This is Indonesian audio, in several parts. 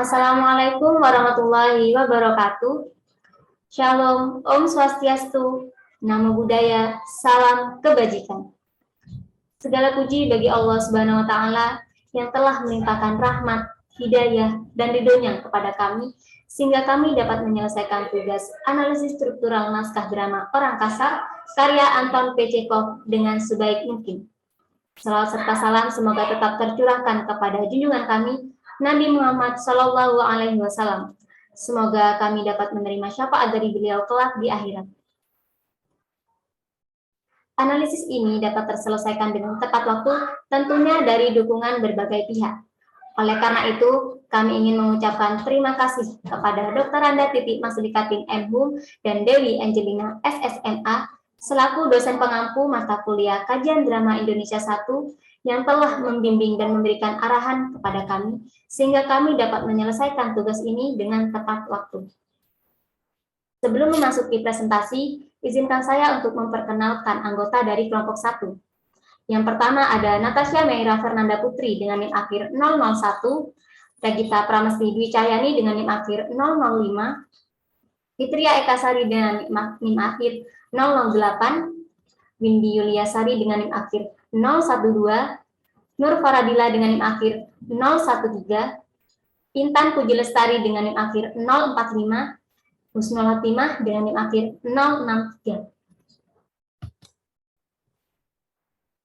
Assalamualaikum warahmatullahi wabarakatuh. Shalom, Om Swastiastu, Namo Buddhaya, Salam Kebajikan. Segala puji bagi Allah Subhanahu wa Ta'ala yang telah melimpahkan rahmat, hidayah, dan ridhonya kepada kami, sehingga kami dapat menyelesaikan tugas analisis struktural naskah drama Orang Kasar karya Anton P. Chekhov dengan sebaik mungkin. Salawat serta salam semoga tetap tercurahkan kepada junjungan kami, Nabi Muhammad Sallallahu Alaihi Wasallam. Semoga kami dapat menerima syafaat dari beliau kelak di akhirat. Analisis ini dapat terselesaikan dengan tepat waktu, tentunya dari dukungan berbagai pihak. Oleh karena itu, kami ingin mengucapkan terima kasih kepada Dr. Randa Titi Masudikatin M.Hum dan Dewi Angelina SSNA selaku dosen pengampu mata kuliah Kajian Drama Indonesia 1 yang telah membimbing dan memberikan arahan kepada kami sehingga kami dapat menyelesaikan tugas ini dengan tepat waktu. Sebelum memasuki presentasi, izinkan saya untuk memperkenalkan anggota dari kelompok 1. Yang pertama ada Natasha Meira Fernanda Putri dengan NIM akhir 001, Regita Pramesti Dwi Cahyani dengan NIM akhir 005, Fitria Ekasari dengan NIM akhir 008, Windy Yuliasari dengan NIM akhir 012, Nur Faradila dengan NIM akhir 013, Intan Puji Lestari dengan NIM akhir 045, Husnul Hatimah dengan NIM akhir 063.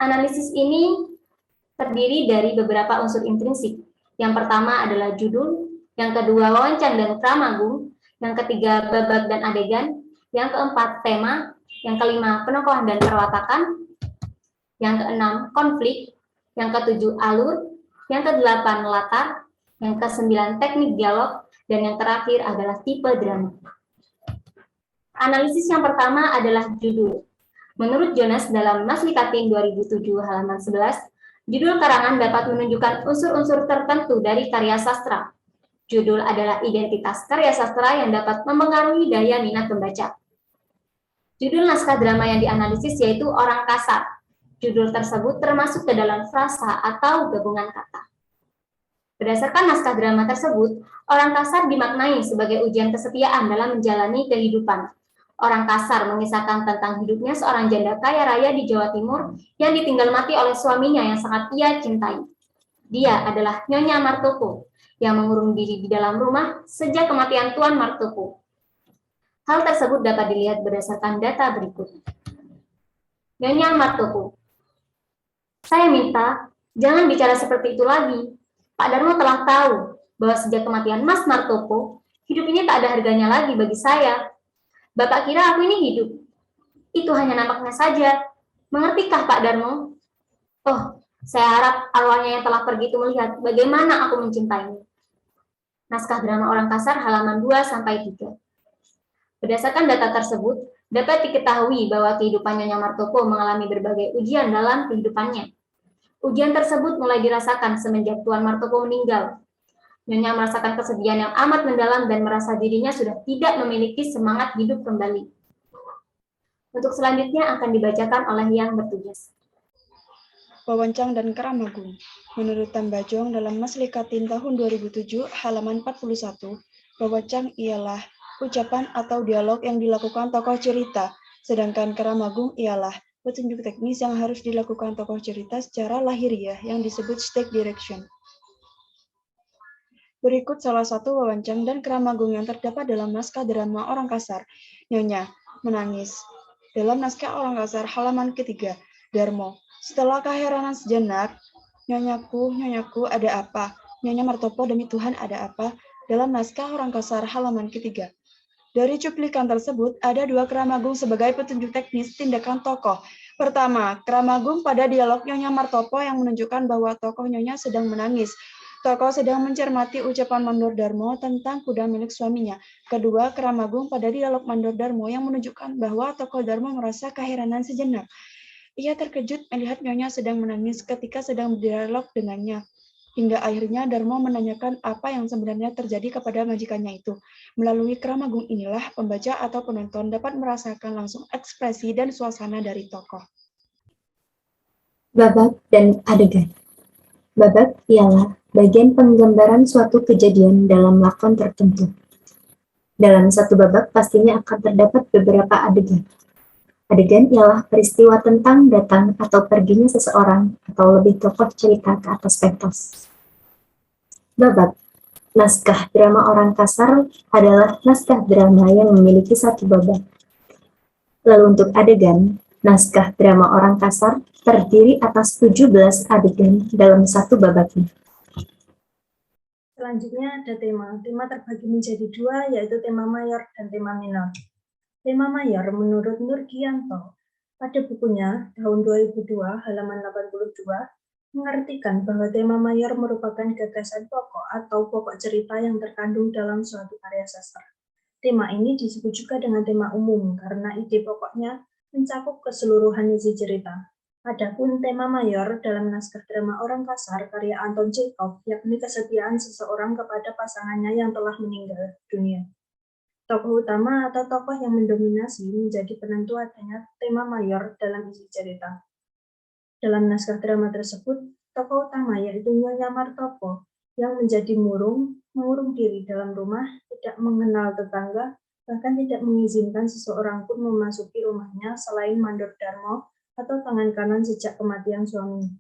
Analisis ini terdiri dari beberapa unsur intrinsik. Yang pertama adalah judul, yang kedua wawancang dan pramagung, yang ketiga babak dan adegan, yang keempat tema, yang kelima penokohan dan perwatakan, yang keenam konflik, yang ketujuh alur, yang kedelapan latar, yang kesembilan teknik dialog, dan yang terakhir adalah tipe drama. Analisis yang pertama adalah judul. Menurut Jonas dalam Maslikatin 2007 halaman 11, judul karangan dapat menunjukkan unsur-unsur tertentu dari karya sastra. Judul adalah identitas karya sastra yang dapat mempengaruhi daya minat pembaca. Judul naskah drama yang dianalisis yaitu Orang Kasar. Judul tersebut termasuk ke dalam frasa atau gabungan kata. Berdasarkan naskah drama tersebut, Orang Kasar dimaknai sebagai ujian kesetiaan dalam menjalani kehidupan. Orang Kasar mengisahkan tentang hidupnya seorang janda kaya raya di Jawa Timur yang ditinggal mati oleh suaminya yang sangat ia cintai. Dia adalah Nyonya Martoko yang mengurung diri di dalam rumah sejak kematian Tuan Martoko. Hal tersebut dapat dilihat berdasarkan data berikut. Nyonya Martoko, saya minta jangan bicara seperti itu lagi. Pak Darmo telah tahu bahwa sejak kematian Mas Martoko, hidup ini tak ada harganya lagi bagi saya. Bapak kira aku ini hidup? Itu hanya nampaknya saja. Mengertikah Pak Darmo? Oh, saya harap arwahnya yang telah pergi itu melihat bagaimana aku mencintainya. Naskah drama Orang Kasar halaman 2-3. Berdasarkan data tersebut, dapat diketahui bahwa kehidupan Nyonya Martoko mengalami berbagai ujian dalam kehidupannya. Ujian tersebut mulai dirasakan semenjak Tuan Martoko meninggal. Nyonya merasakan kesedihan yang amat mendalam dan merasa dirinya sudah tidak memiliki semangat hidup kembali. Untuk selanjutnya akan dibacakan oleh yang bertugas. Wawancang dan Karamagung. Menurut Tambajong dalam Maslikatin tahun 2007 halaman 41, wawancang ialah ucapan atau dialog yang dilakukan tokoh cerita, sedangkan Karamagung ialah petunjuk teknis yang harus dilakukan tokoh cerita secara lahiriah yang disebut stage direction. Berikut salah satu wawancang dan Karamagung yang terdapat dalam naskah drama Orang Kasar. Nyonya menangis. Dalam naskah Orang Kasar halaman ketiga, Darmo. Setelah keheranan sejenak, Nyonyaku, ada apa? Nyonya Martopo, demi Tuhan, ada apa? Dalam naskah Orang Kasar halaman ketiga. Dari cuplikan tersebut, ada dua Karamagung sebagai petunjuk teknis tindakan tokoh. Pertama, Karamagung pada dialog Nyonya Martopo yang menunjukkan bahwa tokoh Nyonya sedang menangis. Tokoh sedang mencermati ucapan Mandor Darmo tentang kuda milik suaminya. Kedua, Karamagung pada dialog Mandor Darmo yang menunjukkan bahwa tokoh Darmo merasa keheranan sejenak. Ia terkejut melihat Nyonya sedang menangis ketika sedang berdialog dengannya. Hingga akhirnya Darmo menanyakan apa yang sebenarnya terjadi kepada majikannya itu. Melalui Karamagung inilah pembaca atau penonton dapat merasakan langsung ekspresi dan suasana dari tokoh. Babak dan adegan. Babak ialah bagian penggambaran suatu kejadian dalam lakon tertentu. Dalam satu babak pastinya akan terdapat beberapa adegan. Adegan ialah peristiwa tentang datang atau perginya seseorang atau lebih tokoh cerita ke atas pentas. Babak naskah drama orang kasar adalah naskah drama yang memiliki satu babak. Lalu untuk adegan, naskah drama orang kasar terdiri atas 17 adegan dalam satu babaknya. Selanjutnya ada tema. Tema terbagi menjadi dua, yaitu tema mayor dan tema minor. Tema mayor menurut Nurgianto pada bukunya tahun 2002 halaman 82 mengartikan bahwa tema mayor merupakan gagasan pokok atau pokok cerita yang terkandung dalam suatu karya sastra. Tema ini disebut juga dengan tema umum karena ide pokoknya mencakup keseluruhan isi cerita. Adapun tema mayor dalam naskah drama Orang Kasar karya Anton Chekhov, yakni kesetiaan seseorang kepada pasangannya yang telah meninggal dunia. Tokoh utama atau tokoh yang mendominasi menjadi penentu adanya tema mayor dalam isi cerita. Dalam naskah drama tersebut, tokoh utama yaitu Nyonya Martopo yang menjadi mengurung diri dalam rumah, tidak mengenal tetangga, bahkan tidak mengizinkan seseorang pun memasuki rumahnya selain Mandor Darmo atau tangan kanan sejak kematian suaminya.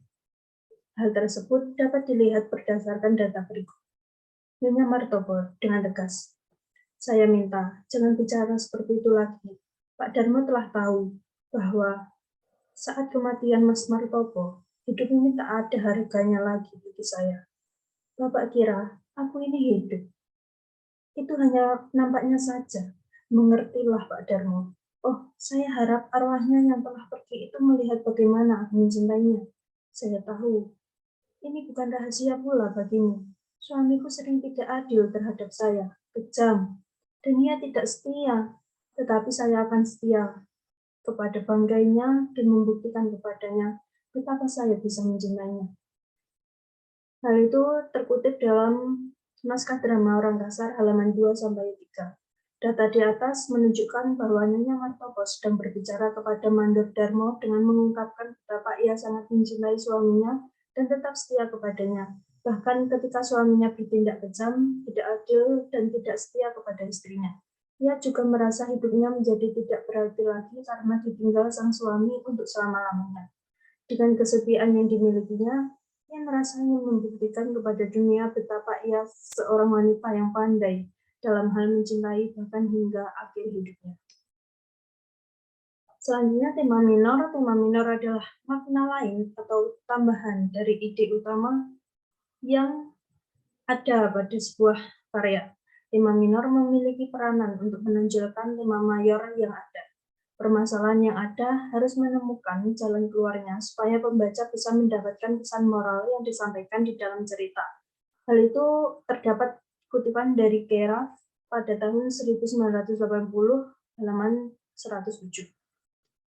Hal tersebut dapat dilihat berdasarkan data berikut. Nyonya Martopo dengan tegas, "Saya minta, jangan bicara seperti itu lagi. Pak Darmo telah tahu bahwa saat kematian Mas Martopo, hidup ini tak ada harganya lagi bagi saya. Bapak kira aku ini hidup? Itu hanya nampaknya saja. Mengertilah Pak Darmo. Oh, saya harap arwahnya yang telah pergi itu melihat bagaimana aku mencintainya. Saya tahu, ini bukan rahasia pula bagimu. Suamiku sering tidak adil terhadap saya, kejam, dan ia tidak setia. Tetapi saya akan setia kepada banggainya dan membuktikan kepadanya betapa saya bisa mencintainya." Hal itu terkutip dalam naskah drama Orang Kasar halaman 2-3. Data di atas menunjukkan bahwa Nyonya Martopo sedang berbicara kepada Mandor Darmo dengan mengungkapkan betapa ia sangat mencintai suaminya dan tetap setia kepadanya. Bahkan ketika suaminya bertindak kejam, tidak adil, dan tidak setia kepada istrinya. Ia juga merasa hidupnya menjadi tidak berarti lagi karena ditinggal sang suami untuk selama-lamanya. Dengan kesepian yang dimilikinya, ia merasa ingin membuktikan kepada dunia betapa ia seorang wanita yang pandai dalam hal mencintai bahkan hingga akhir hidupnya. Selanjutnya tema minor. Tema minor adalah makna lain atau tambahan dari ide utama yang ada pada sebuah karya. Tema minor memiliki peranan untuk menonjolkan tema mayor yang ada. Permasalahan yang ada harus menemukan jalan keluarnya supaya pembaca bisa mendapatkan pesan moral yang disampaikan di dalam cerita. Hal itu terdapat kutipan dari Kera pada tahun 1980 halaman 107.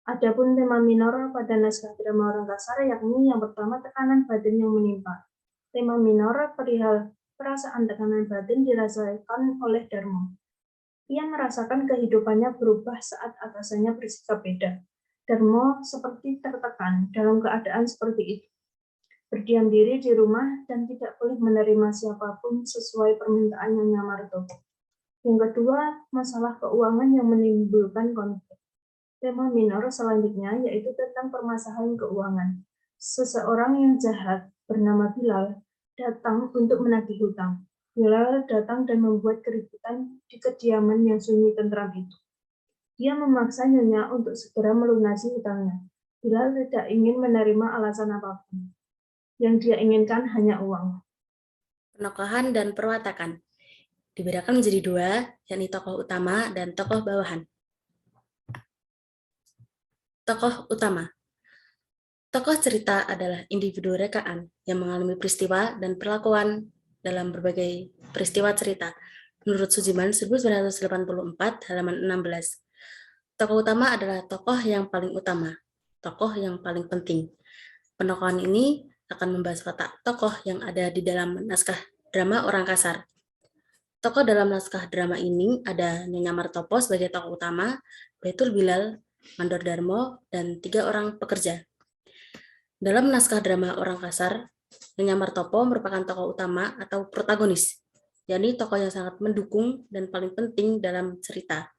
Adapun tema minor pada naskah drama Orang Kasar yakni yang pertama tekanan batin yang menimpa. Tema minor perihal perasaan tekanan batin dirasakan oleh Darmo. Ia merasakan kehidupannya berubah saat atasannya bersikap beda. Darmo seperti tertekan dalam keadaan seperti itu. Berdiam diri di rumah dan tidak boleh menerima siapapun sesuai permintaan Nyonya Martopo. Yang kedua, masalah keuangan yang menimbulkan konflik. Tema minor selanjutnya yaitu tentang permasalahan keuangan. Seseorang yang jahat bernama Bilal datang untuk menagih hutang. Bilal datang dan membuat keributan di kediaman yang sunyi tentram itu. Dia memaksa Nyonya untuk segera melunasi hutangnya. Bilal tidak ingin menerima alasan apapun. Yang dia inginkan hanya uang. Penokohan dan perwatakan dibedakan menjadi dua, yakni tokoh utama dan tokoh bawahan. Tokoh utama. Tokoh cerita adalah individu rekaan yang mengalami peristiwa dan perlakuan dalam berbagai peristiwa cerita. Menurut Sujiman 1984 halaman 16. Tokoh utama adalah tokoh yang paling utama, tokoh yang paling penting. Penokohan ini akan membahas watak tokoh yang ada di dalam naskah drama Orang Kasar. Tokoh dalam naskah drama ini ada Nyonya Martopo sebagai tokoh utama, Baitul Bilal, Mandor Darmo, dan 3 orang pekerja. Dalam naskah drama Orang Kasar, Nyonya Martopo merupakan tokoh utama atau protagonis, yakni tokoh yang sangat mendukung dan paling penting dalam cerita.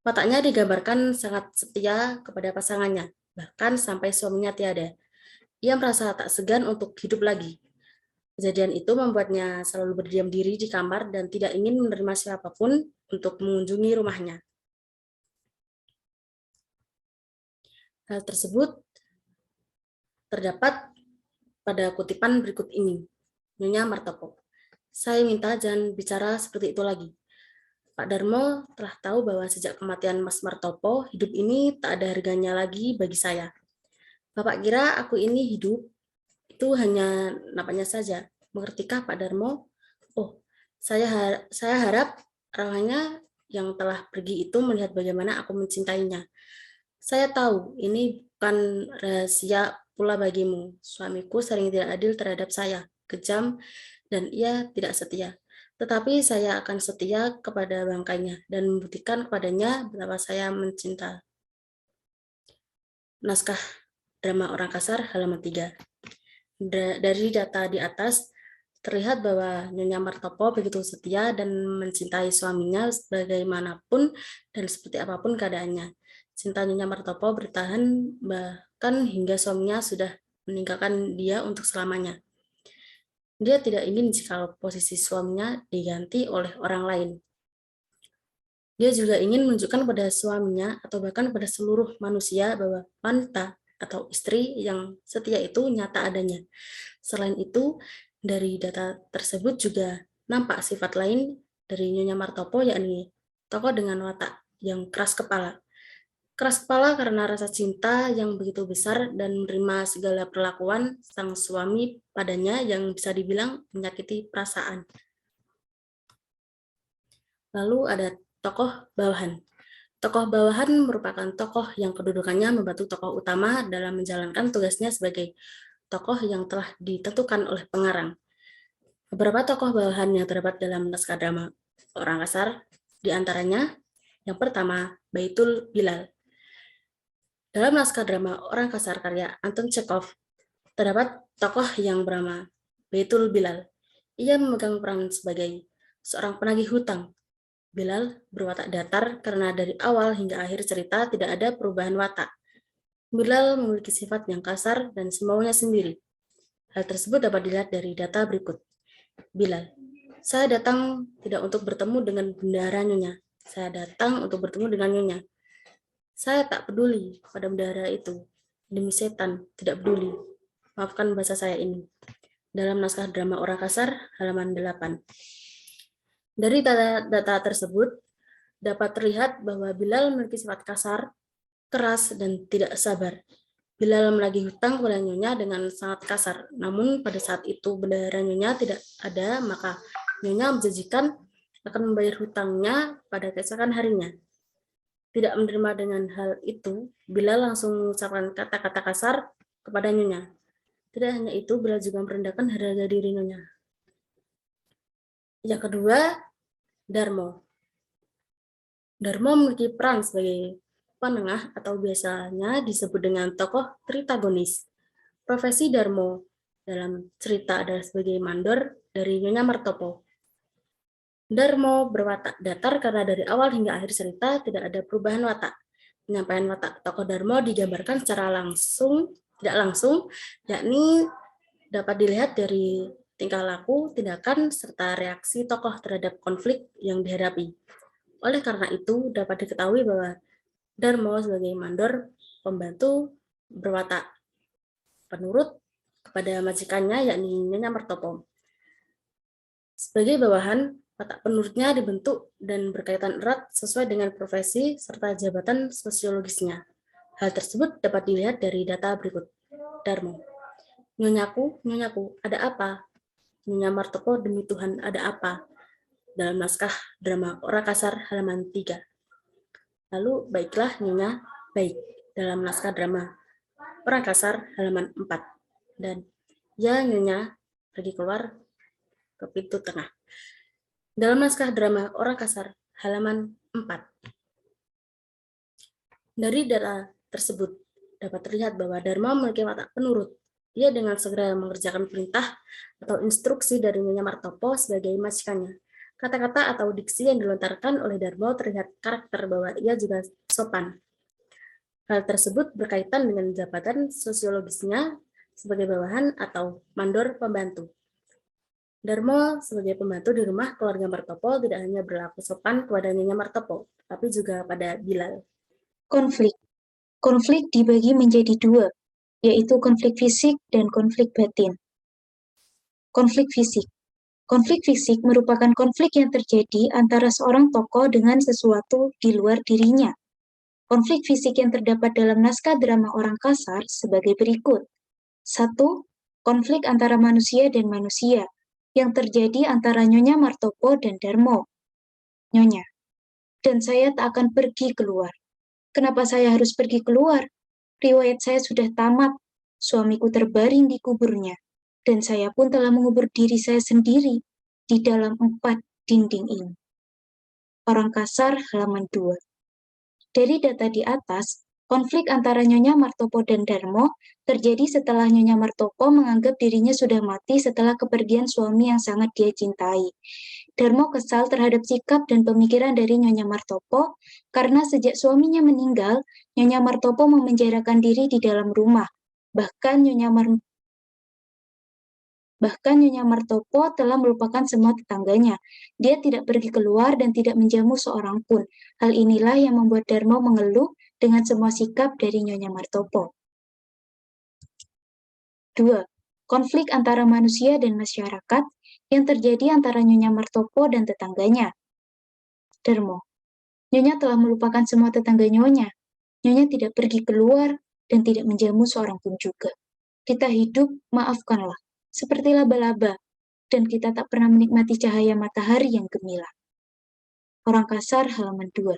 Wataknya digambarkan sangat setia kepada pasangannya, bahkan sampai suaminya tiada. Ia merasa tak segan untuk hidup lagi. Kejadian itu membuatnya selalu berdiam diri di kamar dan tidak ingin menerima siapapun untuk mengunjungi rumahnya. Hal tersebut terdapat pada kutipan berikut ini. Nyonya Martopo, saya minta jangan bicara seperti itu lagi. Pak Darmo telah tahu bahwa sejak kematian Mas Martopo, hidup ini tak ada harganya lagi bagi saya. Bapak kira aku ini hidup, itu hanya napanya saja. Mengertikah Pak Darmo? Oh, saya harap arwahnya yang telah pergi itu melihat bagaimana aku mencintainya. Saya tahu ini bukan rahasia pula bagimu. Suamiku sering tidak adil terhadap saya, kejam, dan ia tidak setia. Tetapi saya akan setia kepada bangkainya dan membuktikan kepadanya betapa saya mencinta. Naskah drama Orang Kasar halaman 3. Dari data di atas, terlihat bahwa Nyonya Martopo begitu setia dan mencintai suaminya bagaimanapun dan seperti apapun keadaannya. Cinta Nyonya Martopo bertahan bahkan hingga suaminya sudah meninggalkan dia untuk selamanya. Dia tidak ingin jika posisi suaminya diganti oleh orang lain. Dia juga ingin menunjukkan pada suaminya atau bahkan pada seluruh manusia bahwa wanita atau istri yang setia itu nyata adanya. Selain itu, dari data tersebut juga nampak sifat lain dari Nyonya Martopo, yakni tokoh dengan watak yang keras kepala. Keras kepala karena rasa cinta yang begitu besar dan menerima segala perlakuan sang suami padanya yang bisa dibilang menyakiti perasaan. Lalu ada tokoh bawahan. Tokoh bawahan merupakan tokoh yang kedudukannya membantu tokoh utama dalam menjalankan tugasnya sebagai tokoh yang telah ditentukan oleh pengarang. Beberapa tokoh bawahan yang terdapat dalam naskah drama Orang Kasar, diantaranya yang pertama, Baitul Bilal. Dalam naskah drama Orang Kasar karya Anton Chekhov, terdapat tokoh yang bernama Baitul Bilal. Ia memegang peran sebagai seorang penagih hutang. Bilal berwatak datar karena dari awal hingga akhir cerita tidak ada perubahan watak. Bilal memiliki sifat yang kasar dan semaunya sendiri. Hal tersebut dapat dilihat dari data berikut. Bilal, saya datang tidak untuk bertemu dengan bendahara Nyonya. Saya datang untuk bertemu dengan Nyonya. Saya tak peduli pada bendahara itu. Demi setan, tidak peduli. Maafkan bahasa saya ini. Dalam naskah drama Orang Kasar, halaman 8. Dari data tersebut, dapat terlihat bahwa Bilal memiliki sifat kasar, keras, dan tidak sabar. Bilal menagih hutang kepada Nyonya dengan sangat kasar. Namun pada saat itu bendahara Nyonya tidak ada, maka Nyonya menjanjikan akan membayar hutangnya pada keesokan harinya. Tidak menerima dengan hal itu, Bilal langsung mengucapkan kata-kata kasar kepada Nyonya. Tidak hanya itu, Bilal juga merendahkan harga diri Nyonya. Yang kedua, Darmo. Darmo memiliki peran sebagai penengah atau biasanya disebut dengan tokoh tritagonis. Profesi Darmo dalam cerita adalah sebagai mandor dari Nyonya Martopo. Darmo berwatak datar karena dari awal hingga akhir cerita tidak ada perubahan watak. Penyampaian watak tokoh Darmo digambarkan secara tidak langsung, yakni dapat dilihat dari tingkah laku, tindakan, serta reaksi tokoh terhadap konflik yang dihadapi. Oleh karena itu, dapat diketahui bahwa Darmo sebagai mandor pembantu berwatak penurut kepada majikannya, yakni Nyonya Martopo. Sebagai bawahan, watak penurutnya dibentuk dan berkaitan erat sesuai dengan profesi serta jabatan sosiologisnya. Hal tersebut dapat dilihat dari data berikut. Darmo. Nyonyaku, ada apa? Nyonya Martopo, demi Tuhan, ada apa? Dalam naskah drama Orang Kasar halaman 3. Lalu, baiklah Nyonya, baik. Dalam naskah drama Orang Kasar halaman 4. Dan, ya Nyonya, pergi keluar ke pintu tengah. Dalam naskah drama Orang Kasar halaman 4. Dari data tersebut, dapat terlihat bahwa Darmo memiliki watak penurut. Ia dengan segera mengerjakan perintah atau instruksi dari Nyonya Martopo sebagai majikannya. Kata-kata atau diksi yang dilontarkan oleh Darmo terlihat karakter bahwa ia juga sopan. Hal tersebut berkaitan dengan jabatan sosiologisnya sebagai bawahan atau mandor pembantu. Darmo sebagai pembantu di rumah keluarga Martopo tidak hanya berlaku sopan kepada Nyonya Martopo, tapi juga pada Bilal. Konflik. Konflik dibagi menjadi dua, yaitu konflik fisik dan konflik batin. Konflik fisik. Konflik fisik merupakan konflik yang terjadi antara seorang tokoh dengan sesuatu di luar dirinya. Konflik fisik yang terdapat dalam naskah drama Orang Kasar sebagai berikut. 1. Konflik antara manusia dan manusia, yang terjadi antara Nyonya Martopo dan Darmo. Nyonya, dan saya tak akan pergi keluar. Kenapa saya harus pergi keluar? Riwayat saya sudah tamat. Suamiku terbaring di kuburnya, dan saya pun telah mengubur diri saya sendiri di dalam 4 dinding ini. Orang Kasar halaman 2. Dari data di atas, konflik antara Nyonya Martopo dan Darmo terjadi setelah Nyonya Martopo menganggap dirinya sudah mati setelah kepergian suami yang sangat dia cintai. Darmo kesal terhadap sikap dan pemikiran dari Nyonya Martopo karena sejak suaminya meninggal, Nyonya Martopo memenjarakan diri di dalam rumah. Bahkan Nyonya Martopo telah melupakan semua tetangganya. Dia tidak pergi keluar dan tidak menjamu seorang pun. Hal inilah yang membuat Darmo mengeluh dengan semua sikap dari Nyonya Martopo. 2. Konflik antara manusia dan masyarakat yang terjadi antara Nyonya Martopo dan tetangganya. Darmo, Nyonya telah melupakan semua tetangga Nyonya. Nyonya tidak pergi keluar dan tidak menjamu seorang pun juga. Kita hidup, maafkanlah, seperti laba-laba, dan kita tak pernah menikmati cahaya matahari yang gemilang. Orang Kasar halaman 2.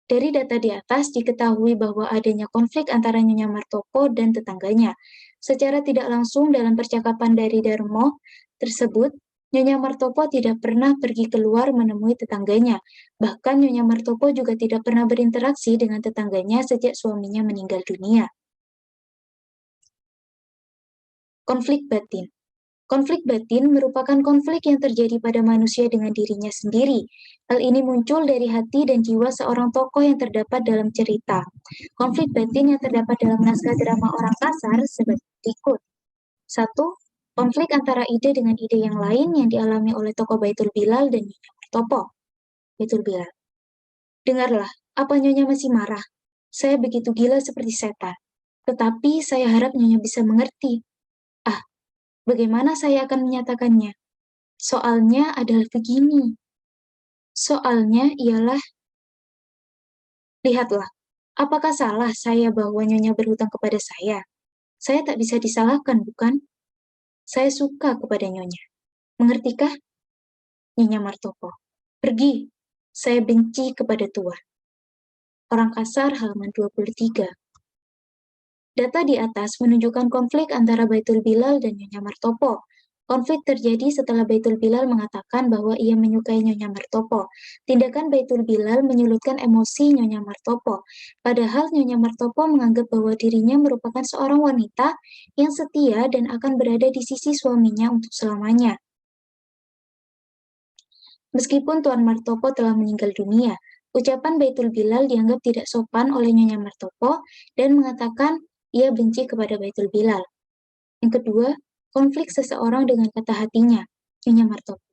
Dari data di atas diketahui bahwa adanya konflik antara Nyonya Martopo dan tetangganya. Secara tidak langsung dalam percakapan dari Darmo tersebut, Nyonya Martopo tidak pernah pergi keluar menemui tetangganya. Bahkan Nyonya Martopo juga tidak pernah berinteraksi dengan tetangganya sejak suaminya meninggal dunia. Konflik batin. Konflik batin merupakan konflik yang terjadi pada manusia dengan dirinya sendiri. Hal ini muncul dari hati dan jiwa seorang tokoh yang terdapat dalam cerita. Konflik batin yang terdapat dalam naskah drama Orang Kasar sebagai berikut. 1. Konflik antara ide dengan ide yang lain yang dialami oleh tokoh Baitul Bilal dan Nyonya Martopo. Baitul Bilal. Dengarlah, apa Nyonya masih marah? Saya begitu gila seperti setan. Tetapi saya harap Nyonya bisa mengerti. Bagaimana saya akan menyatakannya? Soalnya adalah begini. Soalnya ialah, lihatlah, apakah salah saya bahwa Nyonya berhutang kepada saya? Saya tak bisa disalahkan, bukan? Saya suka kepada Nyonya. Mengertikah? Nyonya Martopo. Pergi. Saya benci kepada tua. Orang Kasar halaman 23. Data di atas menunjukkan konflik antara Baitul Bilal dan Nyonya Martopo. Konflik terjadi setelah Baitul Bilal mengatakan bahwa ia menyukai Nyonya Martopo. Tindakan Baitul Bilal menyulutkan emosi Nyonya Martopo. Padahal Nyonya Martopo menganggap bahwa dirinya merupakan seorang wanita yang setia dan akan berada di sisi suaminya untuk selamanya. Meskipun Tuan Martopo telah meninggal dunia, ucapan Baitul Bilal dianggap tidak sopan oleh Nyonya Martopo dan mengatakan ia benci kepada Baitul Bilal. Yang kedua, konflik seseorang dengan kata hatinya, Nyonya Martopo.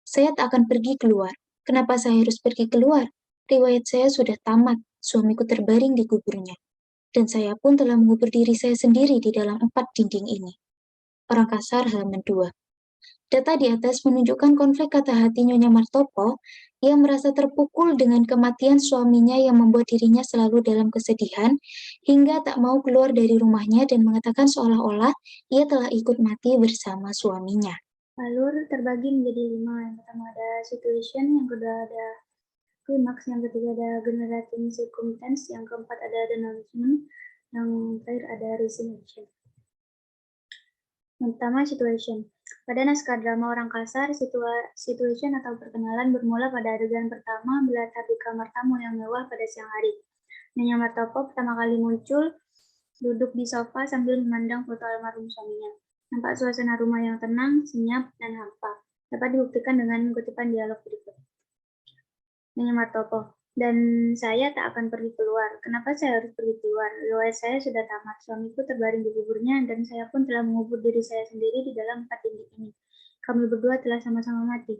Saya tak akan pergi keluar. Kenapa saya harus pergi keluar? Riwayat saya sudah tamat, suamiku terbaring di kuburnya. Dan saya pun telah mengubur diri saya sendiri di dalam 4 dinding ini. Orang Kasar halaman 2. Data di atas menunjukkan konflik kata hati Nyonya Martopo. Ia merasa terpukul dengan kematian suaminya yang membuat dirinya selalu dalam kesedihan, hingga tak mau keluar dari rumahnya dan mengatakan seolah-olah ia telah ikut mati bersama suaminya. Alur terbagi menjadi 5. Yang pertama ada situation, yang kedua ada klimaks, yang ketiga ada generating circumstance, yang keempat ada denouncement, yang terakhir ada resignation. Yang pertama situation. Pada naskah drama Orang Kasar, situation atau perkenalan bermula pada adegan pertama berlatar di kamar tamu yang mewah pada siang hari. Nyonya Martopo pertama kali muncul duduk di sofa sambil memandang foto almarhum suaminya. Nampak suasana rumah yang tenang, senyap, dan hampa. Dapat dibuktikan dengan kutipan dialog berikut. Nyonya Martopo, dan saya tak akan pergi keluar. Kenapa saya harus pergi keluar? Riwayat saya sudah tamat. Suamiku terbaring di kuburnya, dan saya pun telah mengubur diri saya sendiri di dalam 4 dinding ini. Kami berdua telah sama-sama mati.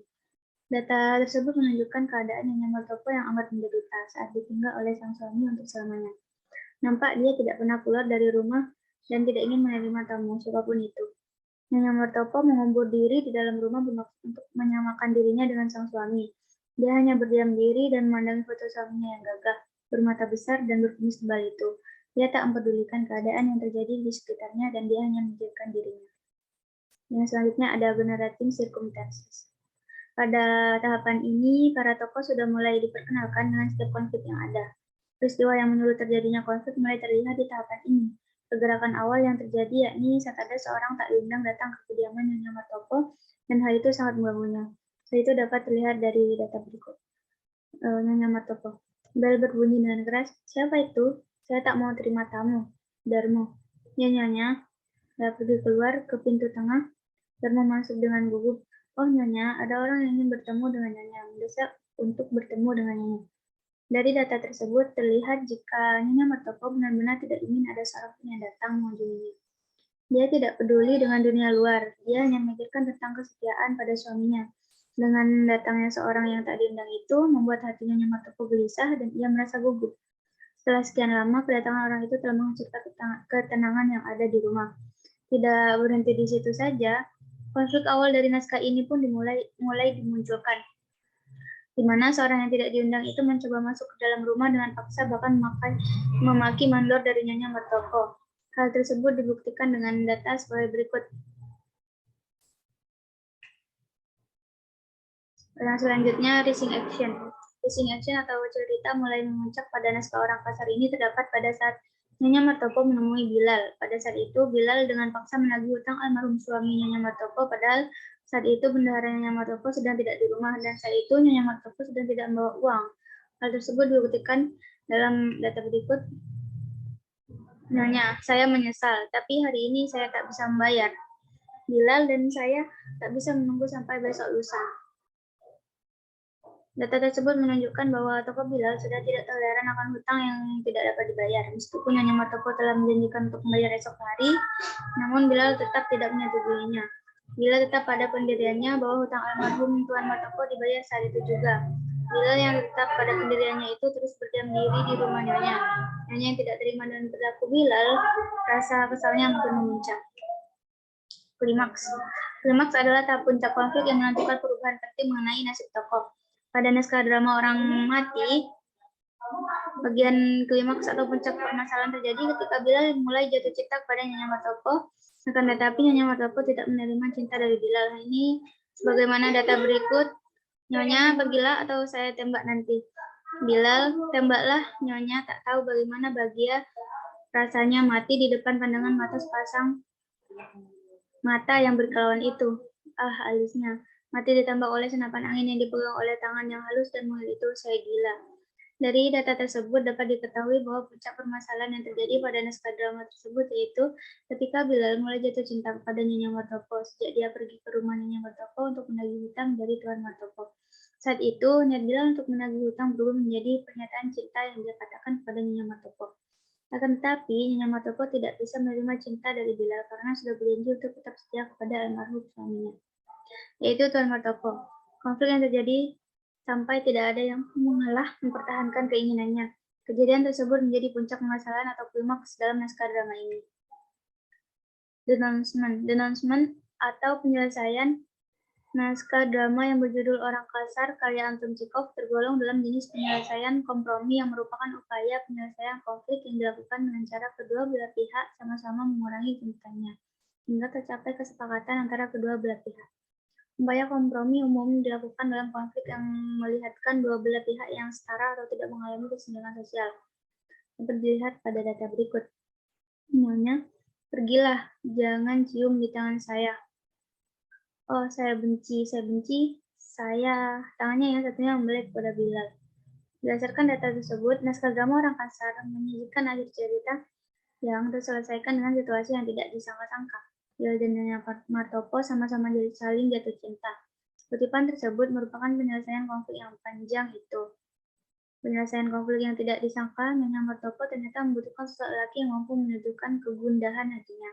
Data tersebut menunjukkan keadaan Nyonya Martopo yang amat menderita saat ditinggal oleh sang suami untuk selamanya. Nampak dia tidak pernah keluar dari rumah dan tidak ingin menerima tamu, siapapun itu. Nyonya Martopo mengubur diri di dalam rumah bermaksud untuk menyamakan dirinya dengan sang suami. Dia hanya berdiam diri dan memandang foto suaminya yang gagah, bermata besar dan berkumis tebal itu. Dia tak mempedulikan keadaan yang terjadi di sekitarnya dan dia hanya memikirkan dirinya. Yang selanjutnya ada generating circumstances. Pada tahapan ini, para tokoh sudah mulai diperkenalkan dengan setiap konflik yang ada. Peristiwa yang menurut terjadinya konflik mulai terlihat di tahapan ini. Pergerakan awal yang terjadi yakni saat ada seorang tak diundang datang ke kediaman Nyonya Martopo dan hal itu sangat mengganggunya. Hal itu dapat terlihat dari data berikut. Nyonya Martopo. Bel berbunyi dengan keras. Siapa itu? Saya tak mau terima tamu. Darmo. Ya Nyonya. Saya pergi keluar ke pintu tengah. Darmo masuk dengan gugup. Oh Nyonya, ada orang yang ingin bertemu dengan Nyonya. Mendesak untuk bertemu dengan Nyonya. Dari data tersebut terlihat jika Nyonya Martopo benar-benar tidak ingin ada seorang pun yang datang mengunjunginya. Dia tidak peduli dengan dunia luar, dia hanya memikirkan tentang kesetiaan pada suaminya. Dengan datangnya seorang yang tak diundang itu, membuat hati Nyonya Martopo gelisah dan ia merasa gugup. Setelah sekian lama, kedatangan orang itu telah menghancurkan ketenangan yang ada di rumah. Tidak berhenti di situ saja, konflik awal dari naskah ini pun mulai dimunculkan, di mana seorang yang tidak diundang itu mencoba masuk ke dalam rumah dengan paksa, bahkan memaki mandor dari Nyonya Martopo. Hal tersebut dibuktikan dengan data sebagai berikut. Yang selanjutnya, rising action. Rising action atau cerita mulai memuncak pada naskah Orang Kasar ini terdapat pada saat Nyonya Martopo menemui Bilal. Pada saat itu, Bilal dengan paksa menagih hutang almarhum suami Nyonya Martopo, padahal saat itu bendahara Nyonya Martopo sedang tidak di rumah, dan saat itu Nyonya Martopo sedang tidak membawa uang. Hal tersebut dibuktikan dalam data berikut. Nyonya, saya menyesal, tapi hari ini saya tak bisa membayar. Bilal dan saya tak bisa menunggu sampai besok lusa. Data tersebut menunjukkan bahwa tokoh Bilal sudah tidak toleran akan hutang yang tidak dapat dibayar. Meskipun Nyonya Martopo telah menjanjikan untuk membayar esok hari, namun Bilal tetap tidak menyetujuinya. Bilal tetap pada pendiriannya bahwa hutang almarhum Tuan Martopo dibayar saat itu juga. Bilal yang tetap pada pendiriannya itu terus berdiam diri di rumah Nyonya. Nyonya yang tidak terima dengan perilaku Bilal, rasa kesalnya makin memuncak. Klimaks. Klimaks adalah tahap puncak konflik yang menentukan perubahan penting mengenai nasib tokoh. Pada naskah drama Orang Mati, bagian klimaks atau puncak permasalahan terjadi ketika Bilal mulai jatuh cinta kepada Nyonya Martopo, akan tetapi Nyonya Martopo tidak menerima cinta dari Bilal. Ini sebagaimana data berikut. Nyonya, pergilah atau saya tembak nanti. Bilal, tembaklah. Nyonya tak tahu bagaimana bahagia rasanya mati di depan pandangan mata sepasang mata yang berkelauan itu. Ah, alisnya. Mati ditambah oleh senapan angin yang dipegang oleh tangan yang halus dan mulut itu. Saya gila. Dari data tersebut dapat diketahui bahwa puncak permasalahan yang terjadi pada naskah drama tersebut yaitu ketika Bilal mulai jatuh cinta kepada Nyonya Martopo sejak dia pergi ke rumah Nyonya Martopo untuk menagih hutang dari Tuan Martopo. Saat itu, niat Bilal untuk menagih hutang berubah menjadi pernyataan cinta yang dia katakan kepada Nyonya Martopo. Akan tetapi, Nyonya Martopo tidak bisa menerima cinta dari Bilal karena sudah berjanji untuk tetap setia kepada almarhum suaminya, yaitu Tuan Martopo. Konflik yang terjadi sampai tidak ada yang mengalah mempertahankan keinginannya. Kejadian tersebut menjadi puncak permasalahan atau klimaks dalam naskah drama ini. Denouncement atau penyelesaian naskah drama yang berjudul Orang Kasar karya Anton Chekhov tergolong dalam jenis penyelesaian kompromi yang merupakan upaya penyelesaian konflik yang dilakukan dengan cara kedua belah pihak sama-sama mengurangi tuntutannya hingga tercapai kesepakatan antara kedua belah pihak. Upaya kompromi umum dilakukan dalam konflik yang melihatkan dua belah pihak yang setara atau tidak mengalami kesenjangan sosial. Dapat dilihat pada data berikut. Nyonya, pergilah, jangan cium di tangan saya. Oh, saya benci. Tangannya yang satunya membelit kepada Bilal. Berdasarkan data tersebut, naskah drama Orang Kasar menyajikan akhir cerita yang terselesaikan dengan situasi yang tidak disangka-sangka. Bilal dan Nyonya Martopo sama-sama saling jatuh cinta. Kutipan tersebut merupakan penyelesaian konflik yang panjang itu. Penyelesaian konflik yang tidak disangka, Nyonya Martopo ternyata membutuhkan sosok lelaki yang mampu menunjukkan kegundahan hatinya.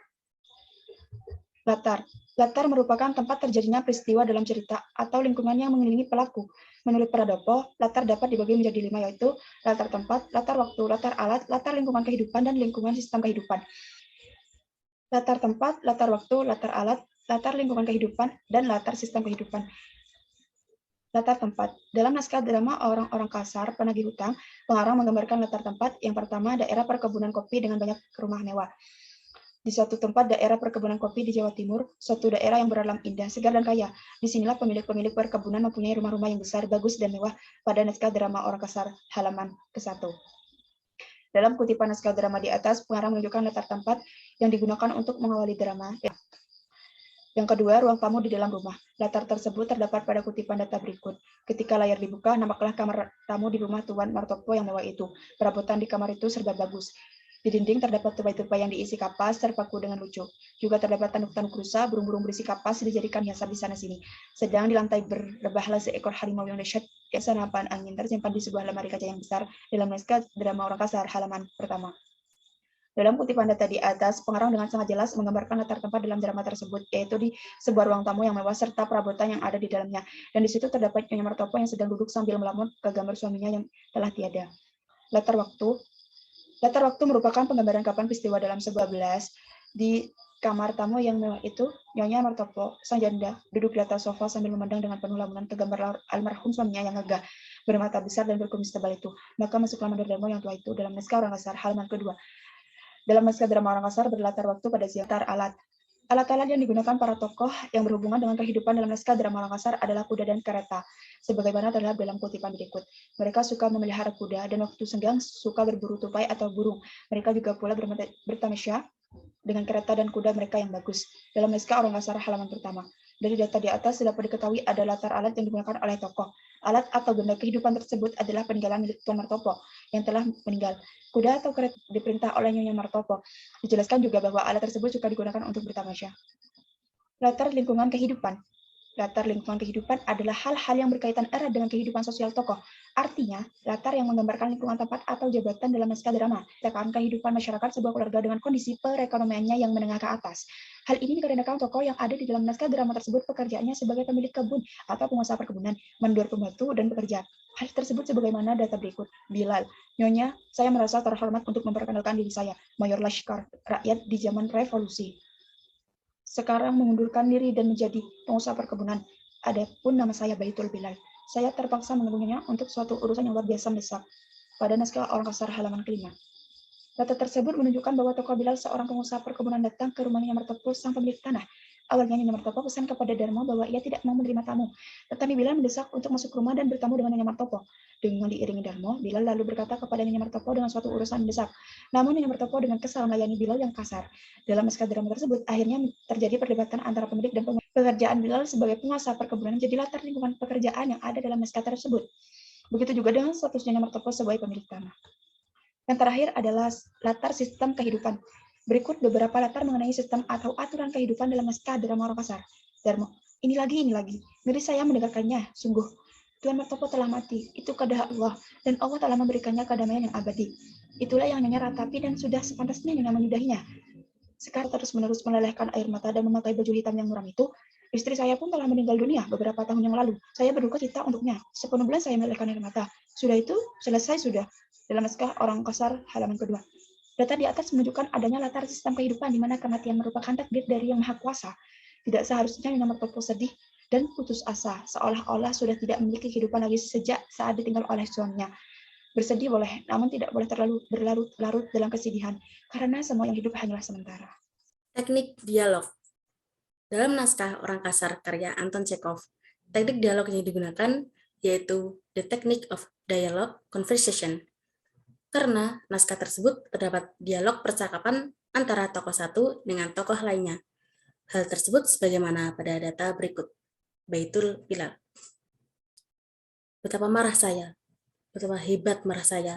Latar. Latar merupakan tempat terjadinya peristiwa dalam cerita atau lingkungan yang mengelilingi pelaku. Menurut Pradopo, latar dapat dibagi menjadi 5, yaitu latar tempat, latar waktu, latar alat, latar lingkungan kehidupan, dan lingkungan sistem kehidupan. Latar tempat, latar waktu, latar alat, latar lingkungan kehidupan, dan latar sistem kehidupan. Latar tempat. Dalam naskah drama Orang-Orang Kasar, Penagih Hutang, pengarang menggambarkan latar tempat. Yang pertama, daerah perkebunan kopi dengan banyak rumah mewah. Di suatu tempat daerah perkebunan kopi di Jawa Timur, suatu daerah yang beralam indah, segar, dan kaya. Disinilah pemilik-pemilik perkebunan mempunyai rumah-rumah yang besar, bagus, dan mewah pada naskah drama Orang Kasar, halaman ke-1. Dalam kutipan naskah drama di atas, pengarang menunjukkan latar tempat yang digunakan untuk mengawali drama. Yang kedua, ruang tamu di dalam rumah. Latar tersebut terdapat pada kutipan data berikut. Ketika layar dibuka, nampaklah kamar tamu di rumah Tuan Martopo yang mewah itu. Perabotan di kamar itu serba bagus. Di dinding terdapat tupai-tupai yang diisi kapas terpaku dengan lucu. Juga terdapat tanduk-tanduk rusa, burung-burung berisi kapas dijadikan hiasan di sana-sini. Sedang di lantai berrebahlah seekor harimau yang dahsyat yang senapan angin tersimpan di sebuah lemari kaca yang besar dalam naskah drama Orang Kasar, halaman pertama. Dalam kutipan data di atas, pengarang dengan sangat jelas menggambarkan latar tempat dalam drama tersebut, yaitu di sebuah ruang tamu yang mewah serta perabotan yang ada di dalamnya. Dan di situ terdapat Nyonya Martopo yang sedang duduk sambil melamun ke gambar suaminya yang telah tiada. Latar waktu. Latar waktu merupakan penggambaran kapan peristiwa dalam sebuah belas. Di kamar tamu yang mewah itu, Nyonya Martopo, sang janda, duduk di atas sofa sambil memandang dengan penuh lamunan ke gambar almarhum suaminya yang gagah, bermata besar dan berkumis tebal itu. Maka masuklah Mandordarmo yang tua itu dalam naskah Orang Kasar, halaman kedua. Dalam naskah drama Orang Kasar berlatar waktu pada siang. Alat. Alat-alat yang digunakan para tokoh yang berhubungan dengan kehidupan dalam naskah drama Orang Kasar adalah kuda dan kereta, sebagaimana terlihat dalam kutipan berikut. Mereka suka memelihara kuda dan waktu senggang suka berburu tupai atau burung. Mereka juga pula bertamasya dengan kereta dan kuda mereka yang bagus. Dalam naskah Orang Kasar halaman pertama. Dari data di atas dapat diketahui ada latar alat yang digunakan oleh tokoh. Alat atau benda kehidupan tersebut adalah peninggalan milik Tuan Martopo yang telah meninggal. Kuda atau kereta diperintah oleh Nyonya Martopo. Dijelaskan juga bahwa alat tersebut juga digunakan untuk bertamasya. Latar lingkungan kehidupan. Latar lingkungan kehidupan adalah hal-hal yang berkaitan erat dengan kehidupan sosial tokoh. Artinya, latar yang menggambarkan lingkungan tempat atau jabatan dalam naskah drama, akan kehidupan masyarakat sebuah keluarga dengan kondisi perekonomiannya yang menengah ke atas. Hal ini dikarenakan tokoh yang ada di dalam naskah drama tersebut pekerjaannya sebagai pemilik kebun atau pengusaha perkebunan, mendor pembantu, dan pekerja. Hal tersebut sebagaimana data berikut. Bilal, Nyonya, saya merasa terhormat untuk memperkenalkan diri saya, Mayor Laskar Rakyat di zaman revolusi. Sekarang mengundurkan diri dan menjadi pengusaha perkebunan. Adapun nama saya Baitul Bilal. Saya terpaksa menghubunginya untuk suatu urusan yang luar biasa mendesak. Pada naskah Orang Kasar halaman kelima. Data tersebut menunjukkan bahwa tokoh Bilal, seorang pengusaha perkebunan, datang ke rumah Nyonya Martopo, sang pemilik tanah. Awalnya Nyonya Martopo pesan kepada Darmo bahwa ia tidak mau menerima tamu. Tetapi Bilal mendesak untuk masuk rumah dan bertamu dengan Nyonya Martopo. Dengan diiringi Darmo, Bilal lalu berkata kepada Nyonya Martopo dengan suatu urusan mendesak. Namun Nyonya Martopo dengan kesal melayani Bilal yang kasar. Dalam naskah drama tersebut, akhirnya terjadi perdebatan antara pemilik dan pengusaha. Pekerjaan Bilal sebagai pengusaha perkebunan menjadi latar lingkungan pekerjaan yang ada dalam naskah tersebut. Begitu juga dengan status Nyonya Martopo sebagai pemilik tanah. Yang terakhir adalah latar sistem kehidupan. Berikut beberapa latar mengenai sistem atau aturan kehidupan dalam naskah drama Orang Kasar. Darmo, ini lagi. Ngeri saya mendengarkannya, sungguh. Tuan Martopo telah mati, itu kehendak Allah, dan Allah telah memberikannya kedamaian yang abadi. Itulah yang Nyonya ratapi dan sudah sepantasnya Nyonya menyudahinya. Sekarang terus-menerus melelehkan air mata dan memakai baju hitam yang muram itu, istri saya pun telah meninggal dunia beberapa tahun yang lalu. Saya berduka cita untuknya. Sepenuh bulan saya melelehkan air mata. Sudah itu, selesai sudah. Dalam naskah Orang Kasar halaman kedua. Data di atas menunjukkan adanya latar sistem kehidupan di mana kematian merupakan takdir dari Yang Maha Kuasa. Tidak seharusnya Nyonya Martopo sedih dan putus asa, seolah-olah sudah tidak memiliki kehidupan lagi sejak saat ditinggal oleh suaminya. Bersedih boleh, namun tidak boleh terlalu berlarut-larut dalam kesedihan, karena semua yang hidup hanyalah sementara. Teknik dialog. Dalam naskah Orang Kasar karya Anton Chekhov, teknik dialog yang digunakan yaitu the technique of dialogue conversation. Karena naskah tersebut terdapat dialog percakapan antara tokoh satu dengan tokoh lainnya. Hal tersebut sebagaimana pada data berikut. Baitul Bilal. Betapa marah saya, betapa hebat marah saya.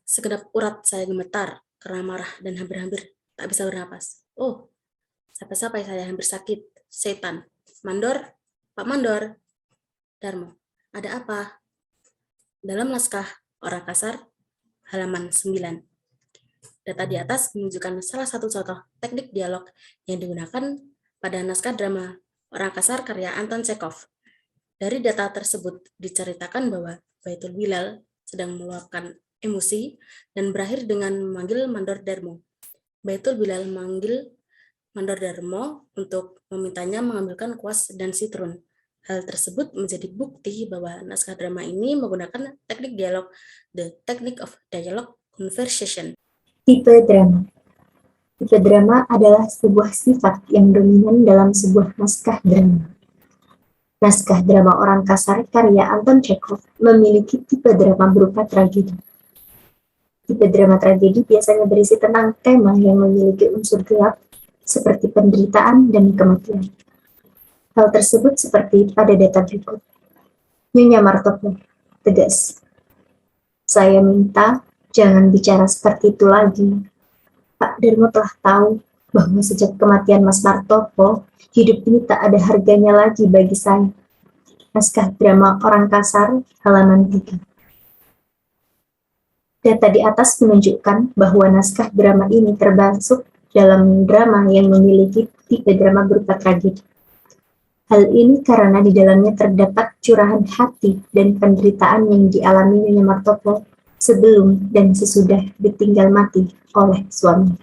Segenap urat saya gemetar karena marah dan hampir-hampir tak bisa bernapas. Oh, sampai-sampai saya hampir sakit. Setan. Mandor, Pak Mandor. Darmo, ada apa? Dalam naskah Orang Kasar, halaman 9. Data di atas menunjukkan salah satu contoh teknik dialog yang digunakan pada naskah drama Orang Kasar karya Anton Chekhov. Dari data tersebut diceritakan bahwa Baitul Bilal sedang meluapkan emosi dan berakhir dengan memanggil Mandor Darmo. Baitul Bilal memanggil Mandor Darmo untuk memintanya mengambilkan kuas dan sitrun. Hal tersebut menjadi bukti bahwa naskah drama ini menggunakan teknik dialog, the technique of dialogue conversation. Tipe drama. Tipe drama adalah sebuah sifat yang dominan dalam sebuah naskah drama. Naskah drama Orang Kasar karya Anton Chekhov memiliki tipe drama berupa tragedi. Tipe drama tragedi biasanya berisi tentang tema yang memiliki unsur gelap, seperti penderitaan dan kematian. Hal tersebut seperti pada data berikut. Nyonya Martoplo, tegas. Saya minta jangan bicara seperti itu lagi. Pak Darmo telah tahu bahwa sejak kematian Mas Martoplo, hidup ini tak ada harganya lagi bagi saya. Naskah drama Orang Kasar, halaman 3. Data di atas menunjukkan bahwa naskah drama ini termasuk dalam drama yang memiliki tipe drama berupa tragedi. Hal ini karena di dalamnya terdapat curahan hati dan penderitaan yang dialami Nyonya Martoplo sebelum dan sesudah ditinggal mati oleh suaminya.